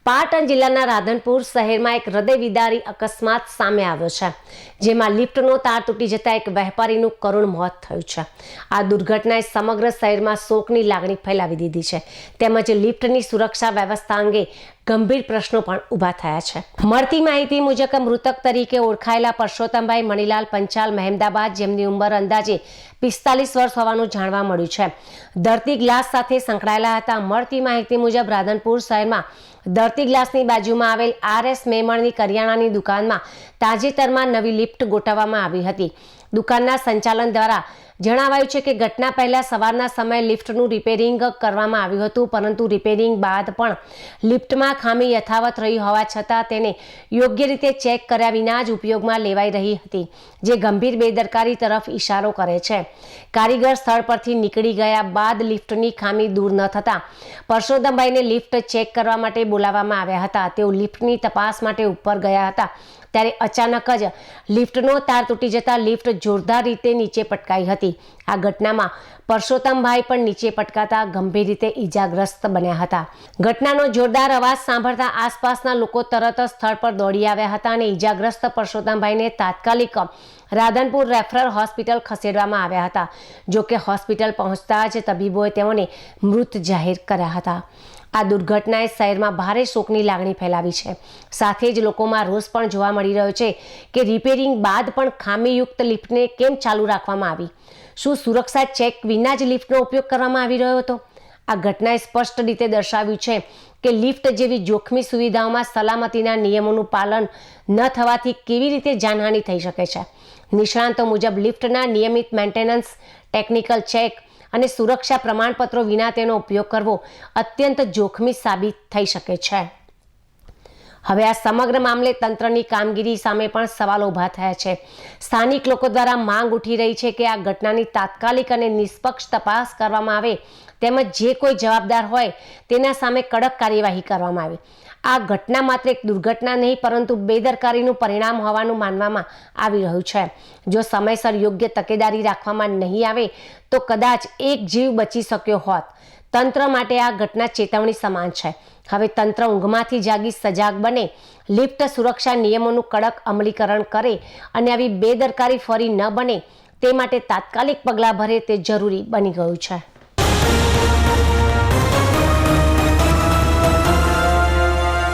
પાટણ જિલ્લાના રાધનપુર શહેરમાં એક હૃદયવિદારી અકસ્માત સામે આવ્યો છે, જેમાં લિફ્ટનો તાર તૂટી જતા એક વેપારીનું કરુણ મોત થયું છે। આ દુર્ઘટનાએ સમગ્ર શહેરમાં શોકની લાગણી ફેલાવી દીધી છે, તેમજ લિફ્ટની સુરક્ષા વ્યવસ્થા અંગે ગંભીર પ્રશ્નો પણ ઊભા થયા છે। મળતી માહિતી મુજબ મૃતક તરીકે ઓળખાયેલા પરસોત્તમભાઈ મણીલાલ પંચાલ મહેમદાબાદ, જેમની ઉંમર અંદાજે 45 વર્ષ હોવાનું જાણવા મળ્યું છે, ધરતી ગ્લાસ સાથે સંકળાયેલા હતા। મળતી માહિતી મુજબ રાધનપુર શહેરમાં ધરતી ગ્લાસની બાજુમાં આવેલ RS મેમણની કરિયાણાની દુકાનમાં તાજેતરમાં નવી લિફ્ટ ગોઠવવામાં આવી હતી। દુકાનના સંચાલન દ્વારા જણાવાયું છે કે ઘટના પહેલા સવારના સમયે લિફ્ટનું રિપેરિંગ કરવામાં આવ્યું હતું, પરંતુ રિપેરિંગ બાદ પણ લિફ્ટમાં ખામી યથાવત રહી હોવા છતાં તેને યોગ્ય રીતે ચેક કર્યા વિના જ ઉપયોગમાં લેવાઈ રહી હતી, જે ગંભીર બેદરકારી તરફ ઇશારો કરે છે। કારીગર સ્થળ પરથી નીકળી ગયા બાદ લિફ્ટની ખામી દૂર ન થતાં પરસોત્તમભાઈને લિફ્ટ ચેક કરવા માટે બોલાવવામાં આવ્યા હતા। તેઓ લિફ્ટની તપાસ માટે ઉપર ગયા હતા ત્યારે અચાનક જ લિફ્ટનો તાર તૂટી જતા લિફ્ટ જોરદાર રીતે નીચે પટકાઈ હતી। આ ઘટનામાં પરસોત્તમભાઈ પણ નીચે પટકાતા ગંભીર રીતે ઈજાગ્રસ્ત બન્યા હતા। ઘટનાનો જોરદાર અવાજ સાંભળતા આસપાસના લોકો તરત જ સ્થળ પર દોડી આવ્યા હતા અને ઈજાગ્રસ્ત પરસોત્તમભાઈને તાત્કાલિક રાધનપુર રેફરલ હોસ્પિટલ ખસેડવામાં આવ્યા હતા। જો કે હોસ્પિટલ પહોંચતા જ તબીબોએ તેઓને મૃત જાહેર કર્યા હતા। આ દુર્ઘટનાએ શહેરમાં ભારે શોકની લાગણી ફેલાવી છે, સાથે જ લોકોમાં રોષ પણ જોવા મળી રહ્યો છે કે રિપેરિંગ બાદ પણ ખામીયુક્ત લિફ્ટને કેમ ચાલુ રાખવામાં આવી? શું સુરક્ષા ચેક વિના જ લિફ્ટનો ઉપયોગ કરવામાં આવી રહ્યો હતો? આ ઘટનાએ સ્પષ્ટ રીતે દર્શાવ્યું છે કે લિફ્ટ જેવી જોખમી સુવિધાઓમાં સલામતીના નિયમોનું પાલન ન થવાથી કેવી રીતે જાનહાનિ થઈ શકે છે। નિષ્ણાંતો મુજબ લિફ્ટના નિયમિત મેન્ટેનન્સ, ટેકનિકલ ચેક અને સુરક્ષા પ્રમાણપત્રો વિના તેનો ઉપયોગ કરવો અત્યંત જોખમી સાબિત થઈ શકે છે। હવે આ સમગ્ર મામલે તંત્રની કામગીરી સામે પણ સવાલો ઊભા થયા છે। સ્થાનિક લોકો દ્વારા માંગ ઉઠી રહી છે કે આ ઘટનાની તાત્કાલિક અને નિષ્પક્ષ તપાસ કરવામાં આવે, તેમજ જે કોઈ જવાબદાર હોય તેના સામે કડક કાર્યવાહી કરવામાં આવે। આ ઘટના માત્ર એક દુર્ઘટના નહીં, પરંતુ બેદરકારીનું પરિણામ હોવાનું માનવામાં આવી રહ્યું છે। જો સમયસર યોગ્ય તકેદારી રાખવામાં નહીં આવે તો કદાચ એક જીવ બચી શક્યો હોત। તંત્ર માટે આ ઘટના ચેતવણી સમાન છે। હવે તંત્ર ઊંઘમાંથી જાગી સજાગ બને, લિફ્ટ સુરક્ષા નિયમોનું કડક અમલીકરણ કરે અને આવી બેદરકારી ફરી ન બને તે માટે તાત્કાલિક પગલાં ભરે તે જરૂરી બની ગયું છે।